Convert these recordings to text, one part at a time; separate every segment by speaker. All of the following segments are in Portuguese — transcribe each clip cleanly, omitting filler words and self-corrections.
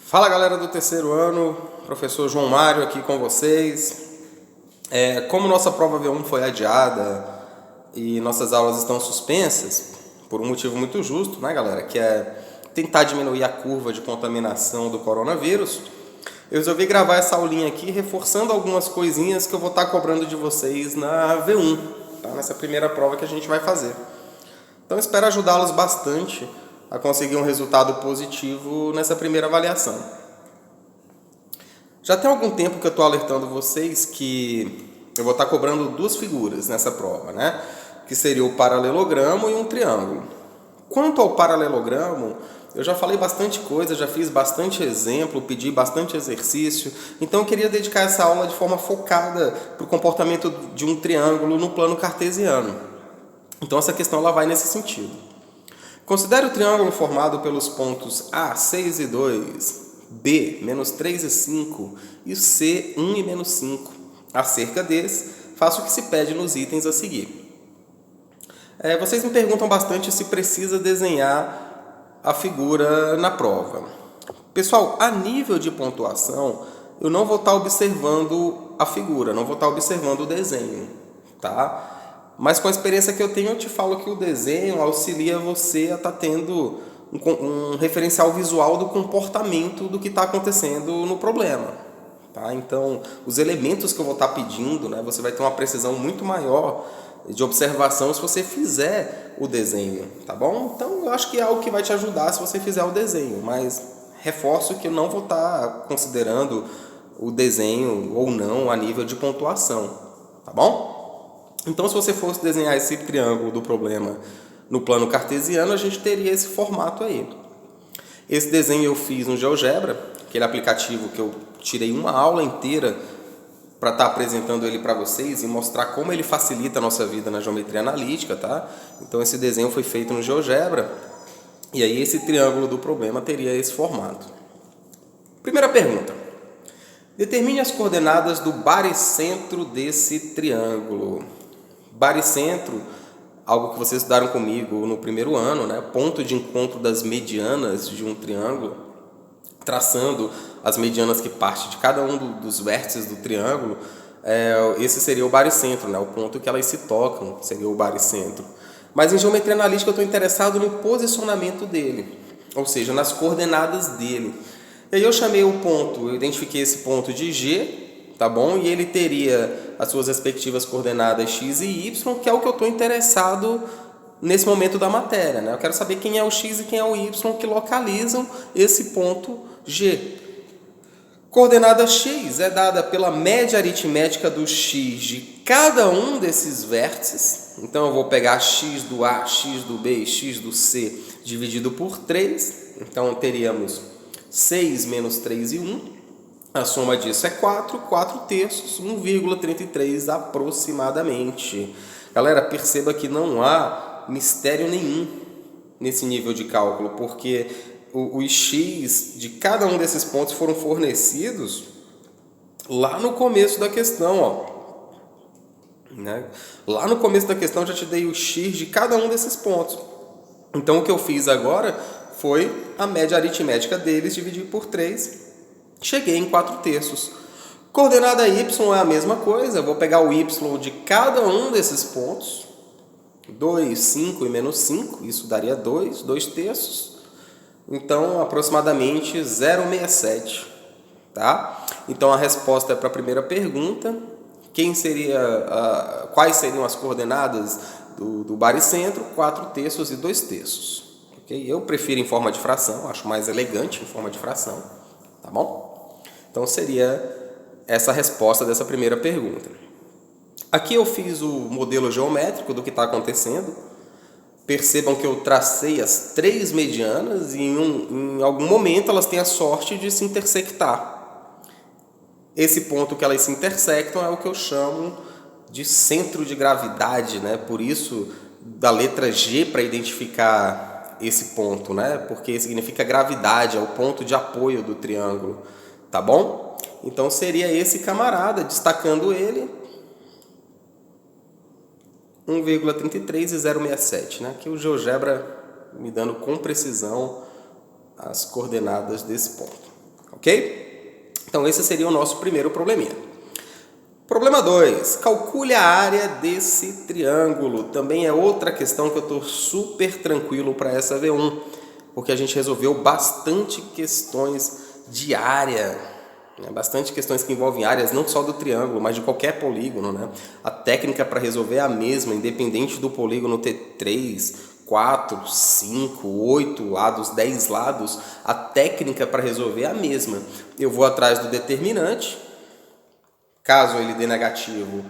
Speaker 1: Fala galera do terceiro ano, professor João Mário aqui com vocês. Como nossa prova V1 foi adiada e nossas aulas estão suspensas, por um motivo muito justo, né galera, que é tentar diminuir a curva de contaminação do coronavírus, eu resolvi gravar essa aulinha aqui reforçando algumas coisinhas que eu vou estar cobrando de vocês na V1, tá? Nessa primeira prova que a gente vai fazer. Então espero ajudá-los bastante a conseguir um resultado positivo nessa primeira avaliação. Já tem algum tempo que eu estou alertando vocês que eu vou estar cobrando duas figuras nessa prova, né? Que seria o paralelogramo e um triângulo. Quanto ao paralelogramo, eu já falei bastante coisa, já fiz bastante exemplo, pedi bastante exercício, então eu queria dedicar essa aula de forma focada para o comportamento de um triângulo no plano cartesiano. Então essa questão ela vai nesse sentido. Considere o triângulo formado pelos pontos A, 6 e 2, B, menos 3 e 5 e C, 1 e menos 5. Acerca desse, faça o que se pede nos itens a seguir. Vocês me perguntam bastante se precisa desenhar a figura na prova. Pessoal, a nível de pontuação, eu não vou estar observando a figura, não vou estar observando o desenho, tá? Mas com a experiência que eu tenho, eu te falo que o desenho auxilia você a estar tendo um referencial visual do comportamento do que está acontecendo no problema. Tá? Então, os elementos que eu vou estar pedindo, né, você vai ter uma precisão muito maior de observação se você fizer o desenho. Tá bom? Então, eu acho que é algo que vai te ajudar se você fizer o desenho. Mas reforço que eu não vou estar considerando o desenho ou não a nível de pontuação. Tá bom? Então, se você fosse desenhar esse triângulo do problema no plano cartesiano, a gente teria esse formato aí. Esse desenho eu fiz no GeoGebra, aquele aplicativo que eu tirei uma aula inteira para estar apresentando ele para vocês e mostrar como ele facilita a nossa vida na geometria analítica, tá? Então, esse desenho foi feito no GeoGebra e aí esse triângulo do problema teria esse formato. Primeira pergunta. Determine as coordenadas do baricentro desse triângulo. Baricentro, algo que vocês estudaram comigo no primeiro ano, né? Ponto de encontro das medianas de um triângulo, traçando as medianas que partem de cada um dos vértices do triângulo, esse seria o baricentro, né? O ponto que elas se tocam seria o baricentro. Mas em geometria analítica eu estou interessado no posicionamento dele, ou seja, nas coordenadas dele. E aí eu chamei o ponto, eu identifiquei esse ponto de G, tá bom? E ele teria as suas respectivas coordenadas x e y, que é o que eu estou interessado nesse momento da matéria, né? Eu quero saber quem é o x e quem é o y que localizam esse ponto G. Coordenada x é dada pela média aritmética do x de cada um desses vértices. Então eu vou pegar x do A, x do B e x do C dividido por 3. Então teríamos 6 menos 3 e 1. A soma disso é 4 terços, 1,33 aproximadamente. Galera, perceba que não há mistério nenhum nesse nível de cálculo, porque os x de cada um desses pontos foram fornecidos lá no começo da questão. Ó. Né? Lá no começo da questão eu já te dei o x de cada um desses pontos. Então o que eu fiz agora foi a média aritmética deles dividir por 3. Cheguei em 4 terços. Coordenada y é a mesma coisa. Eu vou pegar o y de cada um desses pontos. 2, 5 e menos 5. Isso daria 2 terços. Então, aproximadamente 0,67. Tá? Então, a resposta é para a primeira pergunta. Quais seriam as coordenadas do baricentro? 4 terços e 2 terços. Okay? Eu prefiro em forma de fração. Acho mais elegante em forma de fração. Tá bom? Então, seria essa a resposta dessa primeira pergunta. Aqui eu fiz o modelo geométrico do que está acontecendo. Percebam que eu tracei as 3 medianas e em algum momento elas têm a sorte de se intersectar. Esse ponto que elas se intersectam é o que eu chamo de centro de gravidade, né? Por isso, da letra G para identificar esse ponto, né? Porque significa gravidade, é o ponto de apoio do triângulo. Tá bom? Então seria esse camarada, destacando ele, 1,33 e 0,67. Né? Aqui o GeoGebra me dando com precisão as coordenadas desse ponto. ok? Então esse seria o nosso primeiro probleminha. Problema 2, calcule a área desse triângulo. Também é outra questão que eu estou super tranquilo para essa V1, porque a gente resolveu bastante questões de área, né? Bastante questões que envolvem áreas não só do triângulo, mas de qualquer polígono, né? A técnica para resolver é a mesma, independente do polígono ter 3, 4, 5, 8 lados, 10 lados, a técnica para resolver é a mesma. Eu vou atrás do determinante. Caso ele dê negativo,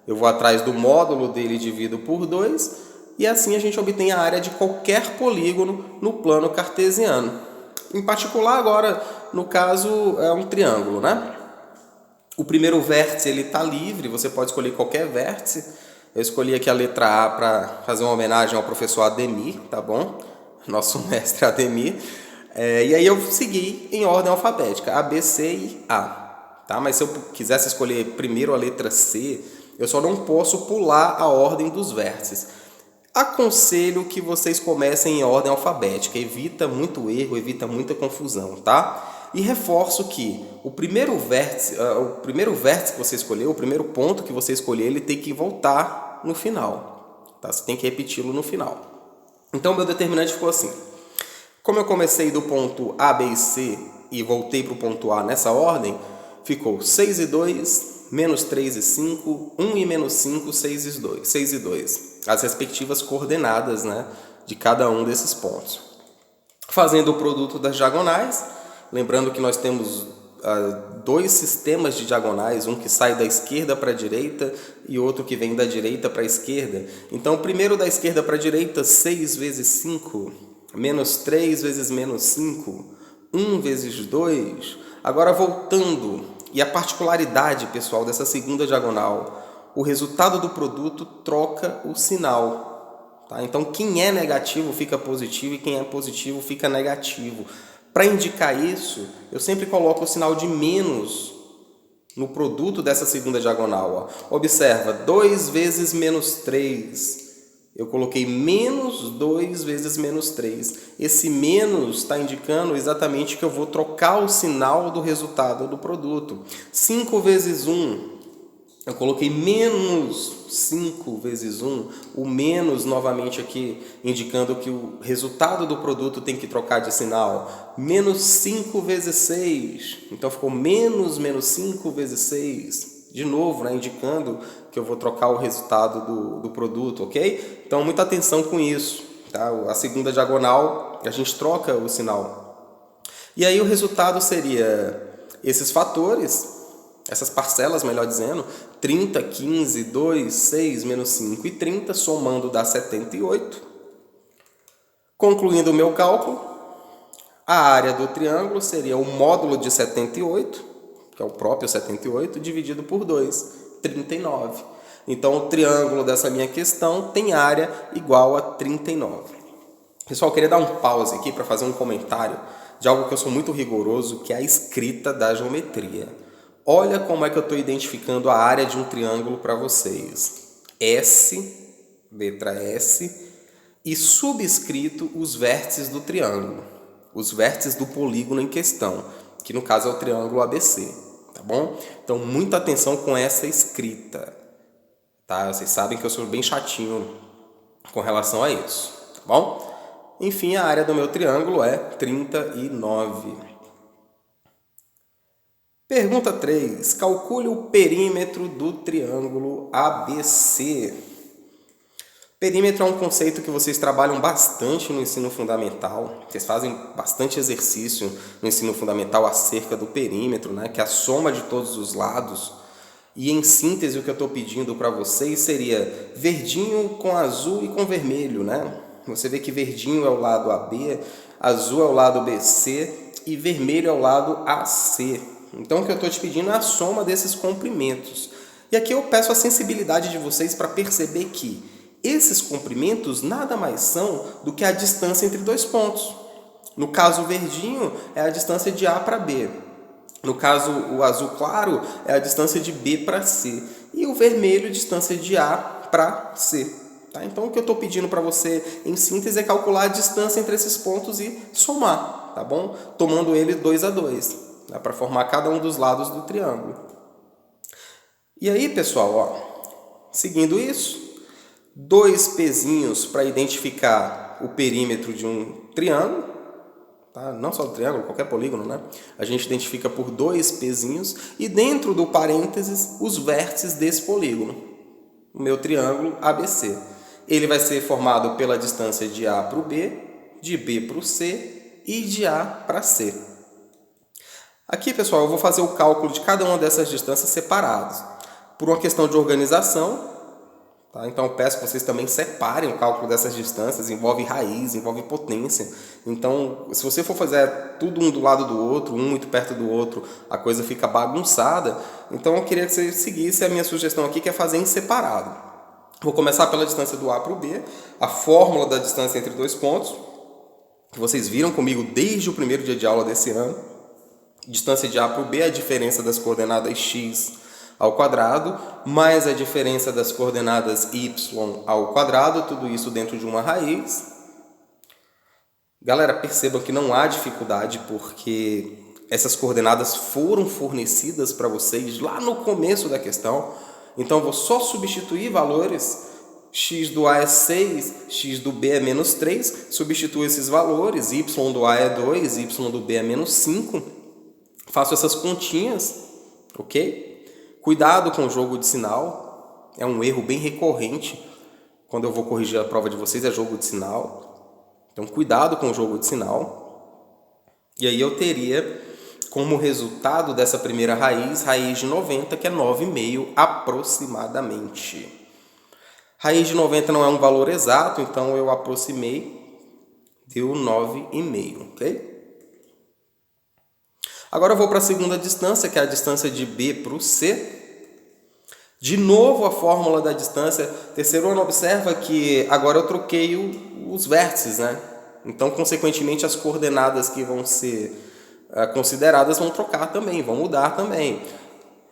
Speaker 1: eu vou atrás do módulo dele dividido por 2, e assim a gente obtém a área de qualquer polígono no plano cartesiano. Em particular, agora, no caso, é um triângulo, né? O primeiro vértice ele está livre, você pode escolher qualquer vértice. Eu escolhi aqui a letra A para fazer uma homenagem ao professor Ademir, tá bom? Nosso mestre Ademir. E aí eu segui em ordem alfabética, A, B, C e A. Tá? Mas se eu quisesse escolher primeiro a letra C, eu só não posso pular a ordem dos vértices. Aconselho que vocês comecem em ordem alfabética, evita muito erro, evita muita confusão, tá? E reforço que o primeiro vértice que você escolheu, o primeiro ponto que você escolher, ele tem que voltar no final, tá? Você tem que repeti-lo no final. Então, meu determinante ficou assim. Como eu comecei do ponto A, B e C e voltei para o ponto A nessa ordem, ficou 6 e 2, menos 3 e 5, 1 e menos 5, 6 e 2. As respectivas coordenadas, né, de cada um desses pontos. Fazendo o produto das diagonais, lembrando que nós temos dois sistemas de diagonais, um que sai da esquerda para a direita e outro que vem da direita para a esquerda. Então, primeiro da esquerda para a direita, 6 vezes 5, menos 3 vezes menos 5, 1 vezes 2. Agora, voltando, e a particularidade, pessoal, dessa segunda diagonal, o resultado do produto troca o sinal. Tá? Então, quem é negativo fica positivo e quem é positivo fica negativo. Para indicar isso, eu sempre coloco o sinal de menos no produto dessa segunda diagonal. Ó. Observa, 2 vezes menos 3. Eu coloquei menos 2 vezes menos 3. Esse menos está indicando exatamente que eu vou trocar o sinal do resultado do produto. 5 vezes 1. Eu coloquei menos 5 vezes 1, o menos novamente aqui, indicando que o resultado do produto tem que trocar de sinal. Menos 5 vezes 6, então ficou menos 5 vezes 6. De novo, né, indicando que eu vou trocar o resultado do produto, ok? Então, muita atenção com isso. Tá? A segunda diagonal, a gente troca o sinal. E aí o resultado seria esses fatores, essas parcelas, melhor dizendo, 30, 15, 2, 6, menos 5 e 30, somando dá 78. Concluindo o meu cálculo, a área do triângulo seria o módulo de 78, que é o próprio 78, dividido por 2, 39. Então, o triângulo dessa minha questão tem área igual a 39. Pessoal, eu queria dar um pause aqui para fazer um comentário de algo que eu sou muito rigoroso, que é a escrita da geometria. Olha como é que eu estou identificando a área de um triângulo para vocês. S, letra S, e subscrito os vértices do triângulo, os vértices do polígono em questão, que no caso é o triângulo ABC, tá bom? Então, muita atenção com essa escrita, tá? Vocês sabem que eu sou bem chatinho com relação a isso, tá bom? Enfim, a área do meu triângulo é 39. Pergunta 3. Calcule o perímetro do triângulo ABC. Perímetro é um conceito que vocês trabalham bastante no ensino fundamental. Vocês fazem bastante exercício no ensino fundamental acerca do perímetro, né? Que é a soma de todos os lados. E em síntese, o que eu estou pedindo para vocês seria verdinho com azul e com vermelho, né? Você vê que verdinho é o lado AB, azul é o lado BC e vermelho é o lado AC. Então, o que eu estou te pedindo é a soma desses comprimentos. E aqui eu peço a sensibilidade de vocês para perceber que esses comprimentos nada mais são do que a distância entre dois pontos. No caso, o verdinho é a distância de A para B. No caso, o azul claro é a distância de B para C. E o vermelho, a distância de A para C. Tá? Então, o que eu estou pedindo para você, em síntese, é calcular a distância entre esses pontos e somar, tá bom? Tomando ele 2 a 2. né, para formar cada um dos lados do triângulo. E aí, pessoal, ó, seguindo isso, 2 pezinhos para identificar o perímetro de um triângulo, tá? Não só do triângulo, qualquer polígono, né? A gente identifica por 2 pezinhos e dentro do parênteses os vértices desse polígono, o meu triângulo ABC. Ele vai ser formado pela distância de A para o B, de B para o C e de A para C. Aqui, pessoal, eu vou fazer o cálculo de cada uma dessas distâncias separadas, por uma questão de organização. Tá? Então eu peço que vocês também separem o cálculo dessas distâncias, envolve raiz, envolve potência. Então, se você for fazer tudo um do lado do outro, um muito perto do outro, a coisa fica bagunçada. Então eu queria que você seguisse a minha sugestão aqui, que é fazer em separado. Vou começar pela distância do A para o B, a fórmula da distância entre 2 pontos, que vocês viram comigo desde o primeiro dia de aula desse ano. Distância de A para o B é a diferença das coordenadas x ao quadrado, mais a diferença das coordenadas y ao quadrado, tudo isso dentro de uma raiz. Galera, percebam que não há dificuldade, porque essas coordenadas foram fornecidas para vocês lá no começo da questão. Então, eu vou só substituir valores. X do A é 6, x do B é menos 3. Substituo esses valores. Y do A é 2, y do B é menos 5. Faço essas continhas, ok? Cuidado com o jogo de sinal, é um erro bem recorrente quando eu vou corrigir a prova de vocês, é jogo de sinal. Então, cuidado com o jogo de sinal. E aí eu teria como resultado dessa primeira raiz de 90, que é 9,5 aproximadamente. Raiz de 90 não é um valor exato, então eu aproximei, deu 9,5, ok? Agora eu vou para a segunda distância, que é a distância de B para o C. De novo a fórmula da distância. Terceiro ano, observa que agora eu troquei os vértices, né? Então, consequentemente, as coordenadas que vão ser consideradas vão trocar também, vão mudar também.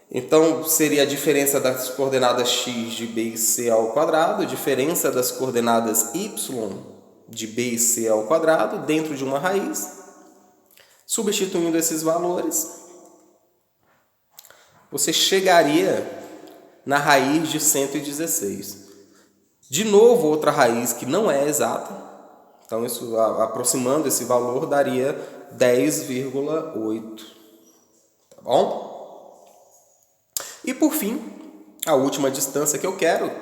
Speaker 1: Então, seria a diferença das coordenadas x de B e C ao quadrado, diferença das coordenadas y de B e C ao quadrado, dentro de uma raiz. Substituindo esses valores, você chegaria na raiz de 116. De novo, outra raiz que não é exata. Então, isso, aproximando esse valor, daria 10,8. Tá bom? E, por fim, a última distância que eu quero,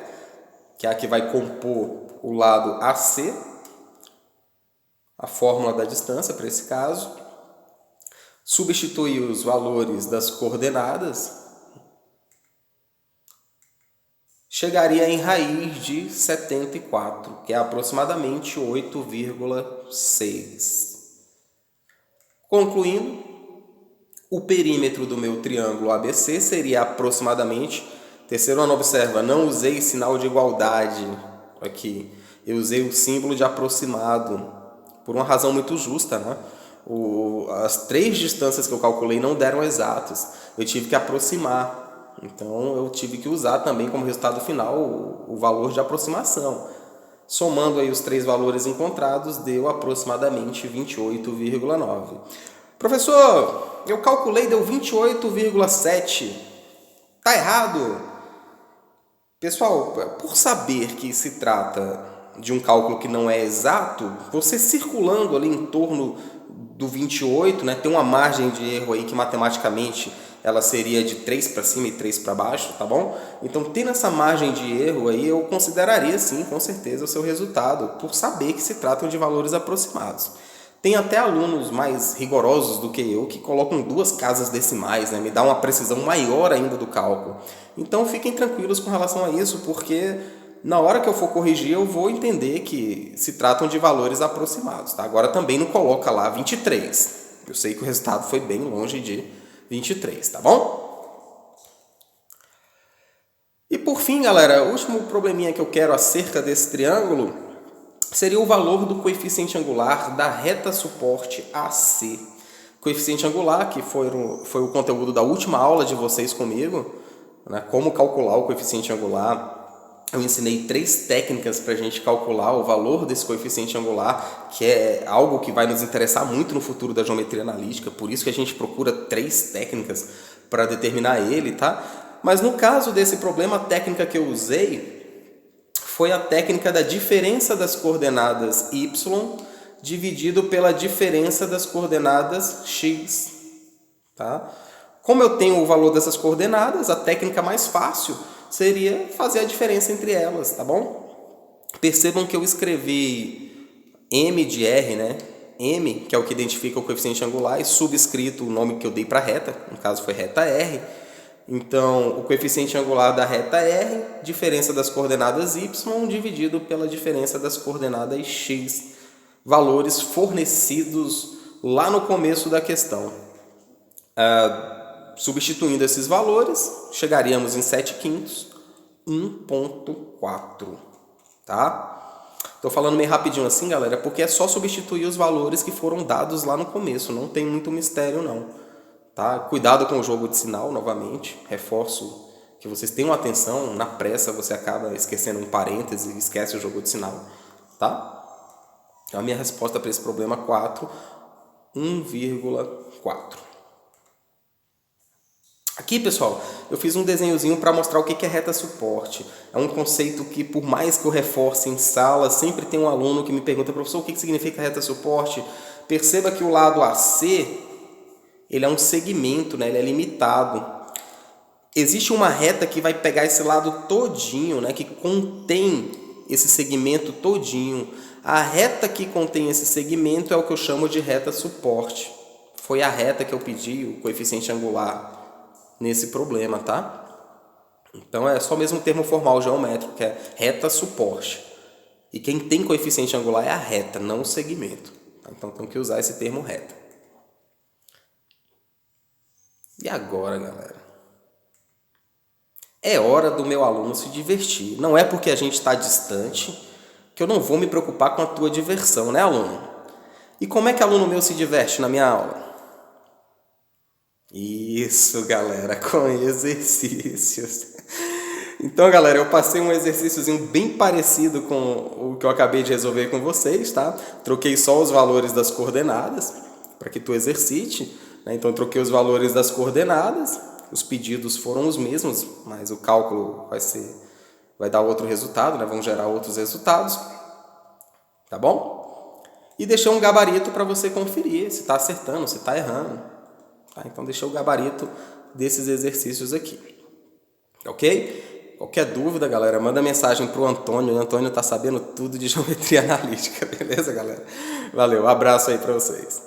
Speaker 1: que é a que vai compor o lado AC, a fórmula da distância para esse caso. Substituir os valores das coordenadas, chegaria em raiz de 74, que é aproximadamente 8,6. Concluindo, o perímetro do meu triângulo ABC seria aproximadamente, terceiro ano, observa, não usei sinal de igualdade aqui, eu usei o símbolo de aproximado, por uma razão muito justa, né? As 3 distâncias que eu calculei não deram exatas, eu tive que aproximar, então eu tive que usar também como resultado final o valor de aproximação. Somando aí os 3 valores encontrados, deu aproximadamente 28,9. Professor, eu calculei, deu 28,7. Tá errado? Pessoal, por saber que se trata de um cálculo que não é exato, você circulando ali em torno do 28, né, tem uma margem de erro aí que matematicamente ela seria de 3 para cima e 3 para baixo, tá bom? Então, tendo essa margem de erro aí, eu consideraria sim, com certeza, o seu resultado, por saber que se tratam de valores aproximados. Tem até alunos mais rigorosos do que eu que colocam 2 casas decimais, né? Me dá uma precisão maior ainda do cálculo. Então, fiquem tranquilos com relação a isso, porque na hora que eu for corrigir, eu vou entender que se tratam de valores aproximados. Tá? Agora, também não coloca lá 23. Eu sei que o resultado foi bem longe de 23, tá bom? E por fim, galera, o último probleminha que eu quero acerca desse triângulo seria o valor do coeficiente angular da reta suporte AC. Coeficiente angular, que foi o conteúdo da última aula de vocês comigo, né? Como calcular o coeficiente angular eu ensinei 3 técnicas para a gente calcular o valor desse coeficiente angular, que é algo que vai nos interessar muito no futuro da geometria analítica, por isso que a gente procura 3 técnicas para determinar ele, tá? Mas no caso desse problema, a técnica que eu usei foi a técnica da diferença das coordenadas y dividido pela diferença das coordenadas x, tá? Como eu tenho o valor dessas coordenadas, a técnica mais fácil seria fazer a diferença entre elas, tá bom? Percebam que eu escrevi m de r, né? M, que é o que identifica o coeficiente angular, e subscrito o nome que eu dei para a reta, no caso foi reta r. Então, o coeficiente angular da reta r, diferença das coordenadas y, dividido pela diferença das coordenadas x, valores fornecidos lá no começo da questão. Substituindo esses valores, chegaríamos em 7/5, 1,4, tá? Estou falando meio rapidinho assim, galera, porque é só substituir os valores que foram dados lá no começo, não tem muito mistério não, tá? Cuidado com o jogo de sinal, novamente, reforço que vocês tenham atenção, na pressa você acaba esquecendo um parêntese e esquece o jogo de sinal, tá? Então a minha resposta para esse problema 4, 1,4. Aqui, pessoal, eu fiz um desenhozinho para mostrar o que é reta suporte. É um conceito que, por mais que eu reforce em sala, sempre tem um aluno que me pergunta, professor, o que significa reta suporte? Perceba que o lado AC, ele é um segmento, né? Ele é limitado. Existe uma reta que vai pegar esse lado todinho, né? Que contém esse segmento todinho. A reta que contém esse segmento é o que eu chamo de reta suporte. Foi a reta que eu pedi, o coeficiente angular, nesse problema, tá? Então é só mesmo o termo formal geométrico, que é reta suporte. E quem tem coeficiente angular é a reta, não o segmento. Então tem que usar esse termo reta. E agora, galera? É hora do meu aluno se divertir. Não é porque a gente está distante que eu não vou me preocupar com a tua diversão, né, aluno? E como é que aluno meu se diverte na minha aula? Isso, galera, com exercícios. Então, galera, eu passei um exercíciozinho bem parecido com o que eu acabei de resolver com vocês, tá? Troquei só os valores das coordenadas para que tu exercite, né? Então, eu troquei os valores das coordenadas, os pedidos foram os mesmos, mas o cálculo vai dar outro resultado, né? Vão gerar outros resultados, tá bom? E deixei um gabarito para você conferir se está acertando, se está errando. Tá? Então, deixei o gabarito desses exercícios aqui. Ok? Qualquer dúvida, galera, manda mensagem para o Antônio. O Antônio está sabendo tudo de geometria analítica. Beleza, galera? Valeu, abraço aí para vocês.